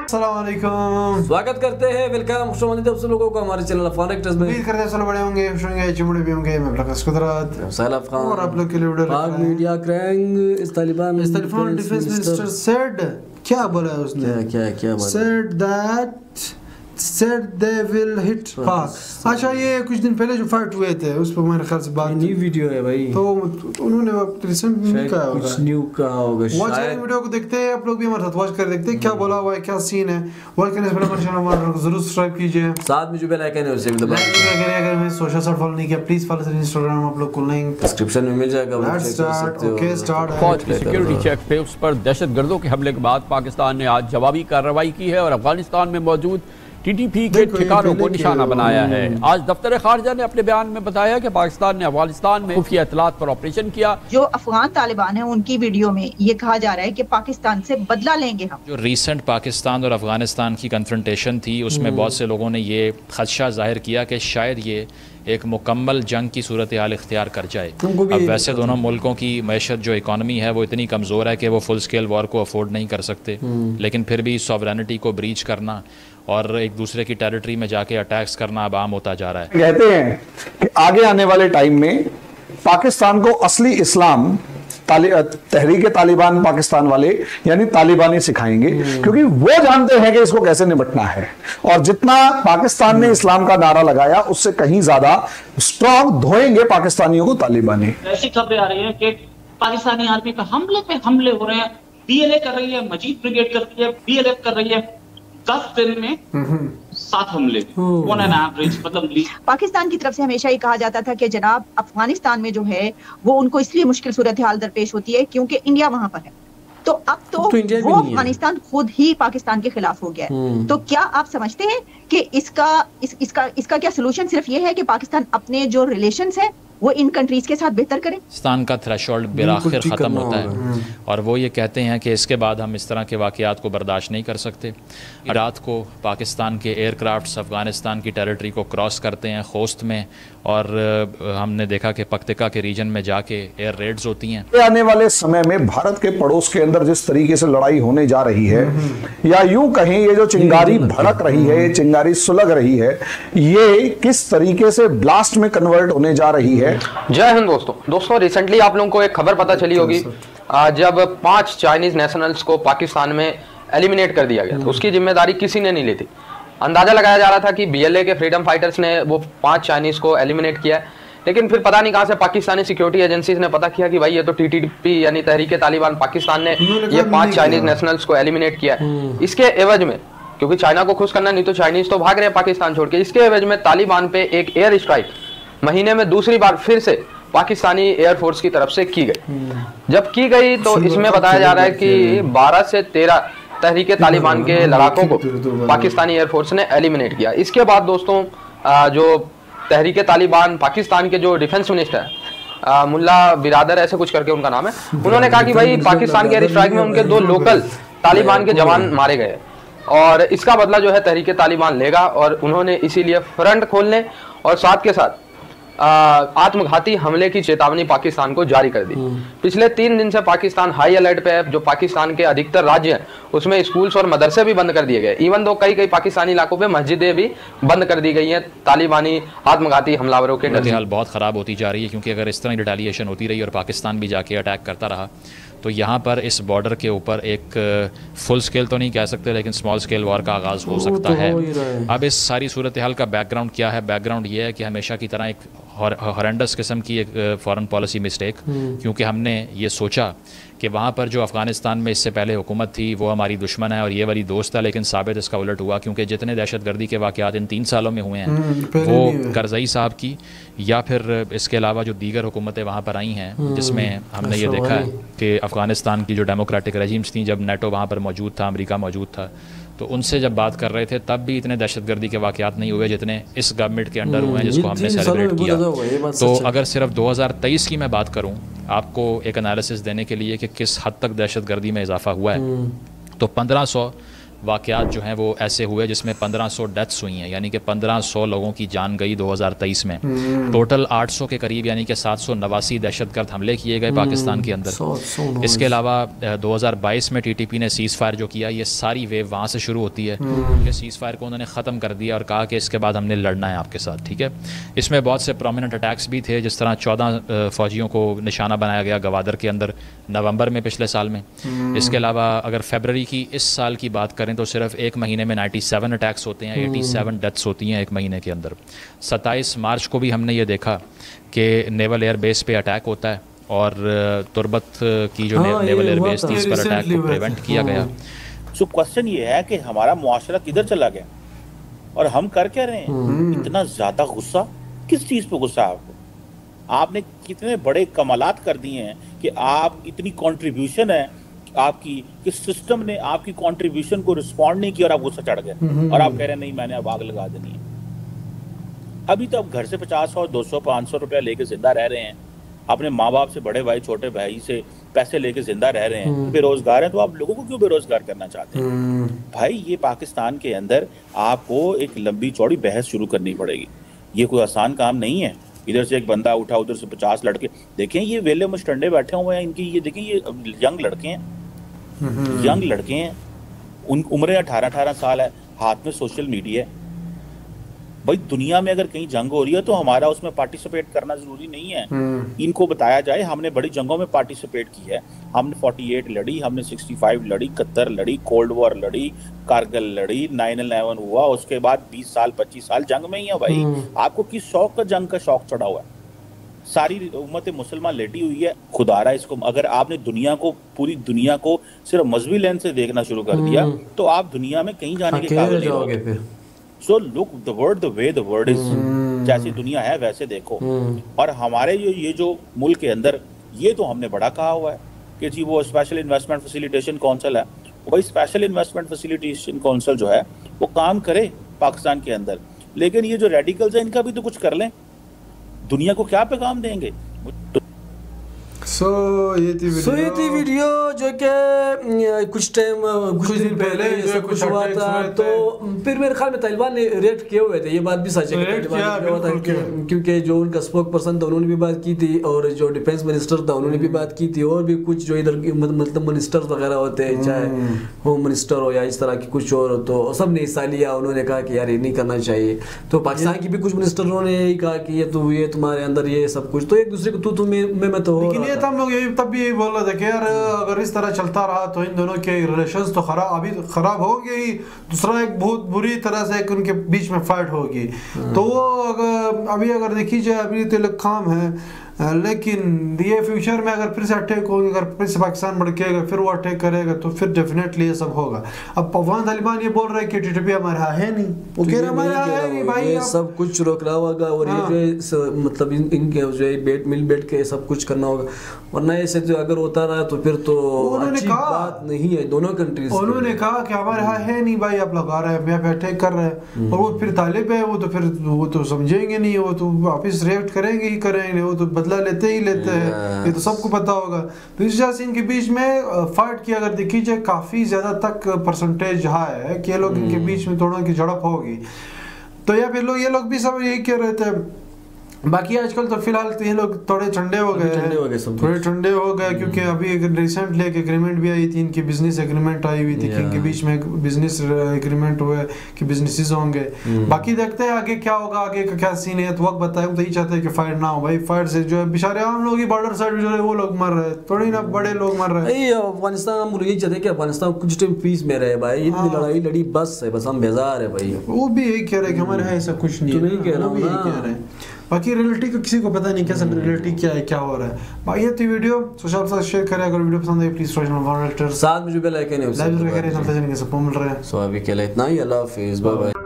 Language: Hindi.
अस्सलाम वालेकुम, स्वागत करते हैं, वेलकम, खुशामदीद आप सब लोगों को हमारे चैनल अफगान एक्टर्स में। उम्मीद करते हैं सब बड़े होंगे, खुश होंगे, चिमड़े भी होंगे। मैं ब्लॉगर्स कुदरत सैलाब खान और आप लोग के लिए वीडियो पाक मीडिया क्रैंग इस तालिबान डिफेंस मिनिस्टर सेड, क्या बोला है उसने? क्या बोला? said they will hit पाक। अच्छा, ये कुछ दिन पहले जो फाइट हुए थे उस पर मेरे ख्याल से बात न्यू वीडियो है भाई, तो उन्होंने रिसेंट नहीं कहा होगा, कुछ न्यू कहा होगा वॉच करें, वीडियो को देखते हैं, आप लोग भी हमारे साथ वॉच कर देखते हैं क्या बोला हुआ है, क्या सीन है। वॉच करने से पहले हमारे चैनल को जरूर सब्सक्राइब कीजिए, साथ में जो बेल आइकन है उसे भी दबाएं। अगर मैं सोशल साइट फॉलो नहीं किया प्लीज फॉलो करें, इंस्टाग्राम आप लोग को लिंक डिस्क्रिप्शन में मिल जाएगा। फौज के सिक्योरिटी चेक पोस्ट पर दहशतगर्दों के हमले के बाद पाकिस्तान ने आज जवाबी कार्रवाई की है और अफगानिस्तान में मौजूद TTP के ठिकानों को निशाना बनाया है। आज दफ्तर खारजा ने अपने बयान में बताया कि पाकिस्तान ने अफगानिस्तान में खुफिया इत्तलात पर ऑपरेशन किया। जो अफगान तालिबान है उनकी वीडियो में ये कहा जा रहा है कि पाकिस्तान से बदला लेंगे हम। जो रीसेंट पाकिस्तान और अफगानिस्तान की कन्फ्रंटेशन थी उसमें बहुत से लोगों ने ये खदशा जाहिर किया कि शायद ये एक मुकम्मल जंग की सूरत हाल इख्तियार कर जाए। अब वैसे दोनों मुल्कों की मैशत जो इकॉनमी है वो इतनी कमज़ोर है कि वो फुल स्केल वॉर को अफोर्ड नहीं कर सकते, लेकिन फिर भी सॉवरेनिटी को ब्रीच करना और एक दूसरे की टेरिटरी में जाके अटैक्स करना अब आम होता जा रहा है। कहते हैं कि आगे आने वाले टाइम में पाकिस्तान को असली इस्लाम तहरीक तालिबान पाकिस्तान वाले यानी तालिबानी सिखाएंगे, क्योंकि वो जानते हैं कि इसको कैसे निपटना है। और जितना पाकिस्तान ने इस्लाम का नारा लगाया उससे कहीं ज्यादा स्ट्रॉन्ग धोएंगे पाकिस्तानियों को तालिबानी। ऐसी खबरें आ रही है कि पाकिस्तानी आर्मी पे हमले हो रहे हैं, PLA कर रही है, मजीद ब्रिगेड कर रही है, BLF कर रही है। 10 दिन में 7 हमले, 1 एन एवरेज, मतलब पाकिस्तान की तरफ से हमेशा ही कहा जाता था कि जनाब अफगानिस्तान में जो है वो उनको इसलिए मुश्किल सूरत हाल दरपेश होती है क्योंकि इंडिया वहां पर है। तो अब तो वो अफगानिस्तान खुद ही पाकिस्तान के खिलाफ हो गया है। तो क्या आप समझते हैं कि इसका क्या सोल्यूशन सिर्फ ये है कि पाकिस्तान अपने जो रिलेशंस है वो इन कंट्रीज के साथ बेहतर करें? पाकिस्तान का थ्रेशोल्ड बिलाखिर ख़त्म होता है और वो ये कहते हैं कि इसके बाद हम इस तरह के वाक़यात को बर्दाश्त नहीं कर सकते। रात को पाकिस्तान के एयरक्राफ्ट्स अफ़गानिस्तान की टेरिटरी को क्रॉस करते हैं खोस्त में, और हमने देखा कि पक्तिका के रीजन में जाके एयर रेड्स होती हैं। आने वाले समय में भारत के पड़ोस के अंदर जिस तरीके से लड़ाई होने जा रही है, या यूं कहें ये जो चिंगारी भड़क रही है, ये चिंगारी सुलग रही है, ये किस तरीके से ब्लास्ट में कन्वर्ट होने जा रही है। जय हिंद दोस्तों, रिसेंटली आप लोगों को एक खबर पता चली होगी जब 5 चाइनीज नेशनल्स को पाकिस्तान में एलिमिनेट कर दिया गया था। उसकी जिम्मेदारी किसी ने नहीं ली थी। अंदाजा लगाया जा रहा था कि BLA के फ्रीडम फाइटर्स ने वो 5 चाइनीज को एलिमिनेट किया, लेकिन फिर पता नहीं कहां से पाकिस्तानी सिक्योरिटी एजेंसीज ने पता किया कि भाई ये तो TTP यानी तहरीक तालिबान पाकिस्तान ने ये 5 चाइनीज नेशनल्स को एलिमिनेट किया। इसके एवज में, क्योंकि चाइना को खुश करना, नहीं तो चाइनीज तो भाग रहे हैं पाकिस्तान छोड़ के, इसके एवज में तालिबान पे एक एयर स्ट्राइक महीने में दूसरी बार फिर से पाकिस्तानी एयरफोर्स की तरफ से की गई। जब की गई तो इसमें बताया जा रहा है कि 12 से 13 तहरीक तालिबान के लड़ाकों को पाकिस्तानी एयरफोर्स ने एलिमिनेट किया। इसके बाद दोस्तों जो तहरीक तालिबान पाकिस्तान के जो डिफेंस मिनिस्टर है मुल्ला बिरादर ऐसे कुछ करके उनका नाम है, उन्होंने कहा कि भाई पाकिस्तान के एयर स्ट्राइक में उनके 2 लोकल तालिबान के जवान मारे गए और इसका बदला जो है तहरीक तालिबान लेगा। और उन्होंने इसीलिए फ्रंट खोलने और साथ के साथ आत्मघाती हमले की चेतावनी पाकिस्तान को जारी कर दी। पिछले 3 दिन से पाकिस्तान हाई अलर्ट पे है। जो पाकिस्तान के अधिकतर राज्य हैं उसमें स्कूल्स और मदरसे भी बंद कर दिए गए। इवन दो कई पाकिस्तानी इलाकों पे मस्जिदें भी बंद कर दी गई हैं तालिबानी आत्मघाती हमलावरों के डर। हाल बहुत ख़राब होती जा रही है, क्योंकि अगर इस तरह रिटेलिएशन होती रही और पाकिस्तान भी जाके अटैक करता रहा तो यहाँ पर इस बॉर्डर के ऊपर एक फुल स्केल तो नहीं कह सकते लेकिन स्मॉल स्केल वॉर का आगाज़ हो सकता है। अब इस सारी सूरत हाल का बैकग्राउंड क्या है? बैकग्राउंड ये है कि हमेशा की तरह एक हॉरेंडस किस्म की एक फॉरेन पॉलिसी मिस्टेक, क्योंकि हमने ये सोचा कि वहाँ पर जो अफ़गानिस्तान में इससे पहले हुकूमत थी वो हमारी दुश्मन है और ये वाली दोस्त है, लेकिन साबित इसका उलट हुआ, क्योंकि जितने दहशतगर्दी के वाक़यात इन 3 सालों में हुए हैं वो करज़ई साहब की या फिर इसके अलावा जो दीगर हुकूमतें वहाँ पर आई हैं, जिसमें हमने ये देखा है कि अफ़गानिस्तान की जो डेमोक्रेटिक रजीम्स थी, जब नेटो वहाँ पर मौजूद था, अमेरिका मौजूद था, तो उनसे जब बात कर रहे थे तब भी इतने दहशतगर्दी के वाक़यात नहीं हुए जितने इस गवर्नमेंट के अंडर हुए हैं, जिसको हमने सेलिब्रेट किया। तो अगर सिर्फ 2023 की मैं बात करूं आपको एक एनालिसिस देने के लिए कि किस हद तक दहशतगर्दी में इजाफा हुआ है, तो 1500 वाक़यात जो हैं वो ऐसे हुए जिसमें 1500 डेथ्स हुई हैं, यानी कि 1500 लोगों की जान गई 2023 में। टोटल 800 के करीब यानी कि 789 दहशतगर्द हमले किए गए पाकिस्तान के अंदर। इसके अलावा 2022 में TTP ने सीज़ फायर जो किया, ये सारी वेव वहाँ से शुरू होती है कि सीज़ फायर को उन्होंने ख़त्म कर दिया और कहा कि इसके बाद हमने लड़ना है आपके साथ, ठीक है। इसमें बहुत से प्रोमिनेंट अटैक्स भी थे, जिस तरह 14 फ़ौजियों को निशाना बनाया गया गवादर के अंदर नवंबर में पिछले साल में। इसके अलावा अगर फरवरी की इस साल की बात करें तो सिर्फ एक महीने में 97 अटैक्स होते हैं, 87 डेथ्स होती हैं एक महीने के अंदर। 27 मार्च को भी हमने ये देखा कि नेवल एयर बेस पे अटैक होता है और तुर्बत की जो नेवल एयर बेस थी इस पर अटैक को प्रिवेंट किया गया। सो क्वेश्चन ये है कि हमारा मुआशरा किधर चला गया और हम कर क्या रहे हैं? इतना ज्यादा गुस्सा किस चीज पे गुस्सा है आपको? आपने कितने बड़े कमालात कर दिए हैं कि आप इतनी कंट्रीब्यूशन है आपकी कि सिस्टम ने आपकी कंट्रीब्यूशन को रिस्पॉन्ड नहीं किया और आप गुस्सा चढ़ गए और आप कह रहे हैं नहीं मैंने अब आग लगा देनी है। अभी तो आप घर से 50, 100, 200, 500 रुपया लेके जिंदा रह रहे हैं, अपने माँ बाप से, बड़े भाई छोटे भाई से पैसे लेके जिंदा रह रहे हैं, बेरोजगार हैं, तो आप लोगों को क्यों बेरोजगार करना चाहते हैं? भाई ये पाकिस्तान के अंदर आपको एक लंबी चौड़ी बहस शुरू करनी पड़ेगी। ये कोई आसान काम नहीं है। इधर से एक बंदा उठा, उधर से 50 लड़के। देखें ये वेले मुस्टंडे बैठे हुए हैं इनकी, ये देखें ये यंग लड़के हैं, यंग लड़के हैं, उन उम्रें 18-18 साल है, हाथ में सोशल मीडिया है। भाई दुनिया में अगर कहीं जंग हो रही है तो हमारा उसमें पार्टिसिपेट करना जरूरी नहीं है। इनको बताया जाए हमने बड़ी जंगों में पार्टिसिपेट की है, हमने 48 लड़ी, हमने 65 लड़ी, 71 लड़ी, कोल्ड वॉर लड़ी, कारगिल लड़ी, 9/11 हुआ, उसके बाद 20 साल 25 साल जंग में ही है। भाई आपको किस शौक का जंग का शौक चढ़ा हुआ है? सारी उम्मत मुसलमान लेटी हुई है। खुदारा इसको अगर आपने दुनिया को, पूरी दुनिया को सिर्फ मजहबी लेंस से देखना शुरू कर दिया तो आप दुनिया में कहीं जाने के काबिल नहीं होगे। So look the world the way the world is, जैसी दुनिया है वैसे देखो। और हमारे ये जो मुल्क के अंदर ये तो हमने बड़ा कहा हुआ है कि जी वो स्पेशल इन्वेस्टमेंट फैसिलिटेशन काउंसिल है, भाई स्पेशल इन्वेस्टमेंट फैसिलिटेशन काउंसिल जो है वो काम करे पाकिस्तान के अंदर, लेकिन ये जो रेडिकल्स हैं इनका भी तो कुछ कर लें। दुनिया को क्या पैगाम देंगे? ये थी वीडियो जो कि कुछ दिन पहले जो कुछ हुआ था, तो फिर मेरे ख्याल में तालिबान ने रिएक्ट किए हुए थे। ये बात भी सच है क्योंकि जो उनका स्पोक पर्सन था उन्होंने भी बात की थी और जो डिफेंस मिनिस्टर था उन्होंने भी बात की थी, और भी कुछ जो इधर मतलब मिनिस्टर वगैरह होते हैं, चाहे होम मिनिस्टर हो या इस तरह की कुछ और, तो सब ने हिस्सा लिया। उन्होंने कहा कि यार ये नहीं करना चाहिए। तो पाकिस्तान की भी कुछ मिनिस्टरों ने यही कहा कि ये तुम्हारे अंदर ये सब कुछ, तो एक दूसरे को तू मैं तो हम लोग यही तब भी यही बोल रहे थे कि यार अगर इस तरह चलता रहा तो इन दोनों के रिलेशंस तो अभी खराब होंगे ही, दूसरा एक बहुत बुरी तरह से एक उनके बीच में फाइट होगी। तो वो अगर देखी जाए अभी तो काम है, लेकिन ये फ्यूचर में अगर फिर से अटैक होगी, अगर फिर से पाकिस्तान भड़केगा, फिर वो अटैक करेगा तो फिर डेफिनेटली ये सब होगा। अब अफगान तालिबान ये बोल रहे हैं कि TTP हमारे यहाँ है नहीं, वो कह रहे हमारे यहाँ है नहीं भाई, ये सब कुछ रोकना होगा और ये जो मतलब इनके जो मिल बैठ के सब कुछ करना होगा, वरना ऐसे जो अगर होता रहा तो फिर तो अच्छी बात नहीं है दोनों कंट्रीज। उन्होंने कहा कि हमारे यहाँ है नहीं भाई, आप लगा रहे हैं, यहाँ अटैक कर रहे हैं, और वो फिर तालिब है, वो तो समझेंगे नहीं, वो तो वापिस रिएक्ट करेंगे ही करेंगे, वो तो बदला लेते ही लेते हैं, ये तो सबको पता होगा। तो इस वजह से इनके बीच में फाइट की अगर देखी जाए काफी ज्यादा तक परसेंटेज हाई है कि ये लोग इनके बीच में थोड़ा की झड़प होगी। तो या फिर ये लोग भी सब यही कह रहे थे। बाकी आजकल तो फिलहाल तो ये लोग थोड़े ठंडे हो गए, थोड़े ठंडे हो गए क्योंकि अभी रिसेंटली एक एग्रीमेंट भी आई थी, इनकी बिजनेस एग्रीमेंट आई हुई थी कि इनके बीच में एक बिजनेस एग्रीमेंट हुआ है कि बिजनेसेस होंगे। बाकी देखते हैं आगे क्या होगा, आगे का क्या सीन है। तो वक्त बताए तो यही चाहते हैं कि फाइट ना हो भाई, फाइट से जो है बेचारे आम लोग ही बॉर्डर साइड जो है वो लोग मर रहे हैं, थोड़ी ना बड़े लोग मर रहे हैं। अफगानिस्तान हम यही चाहते हैं कि अफगानिस्तान कुछ टाइम पीस में रहे भाई, इतनी लड़ाई लड़ी बस है, बस हम बेजार है भाई। वो भी यही कह रहे हैं कि हमारे यहाँ ऐसा कुछ नहीं है, बाकी रियलिटी का किसी को पता नहीं कैसा रियलिटी क्या है, क्या हो रहा है। भाई ये थी वीडियो सोशल साथ शेयर करें, अगर वीडियो पसंद आए प्लीज साथ में जो बेल आइकन है उसे लाइक करें, चैनल के सपोर्ट मिल रहा है। सो अभी के लिए इतना ही, अल्लाह हाफिज़, बाय बाय।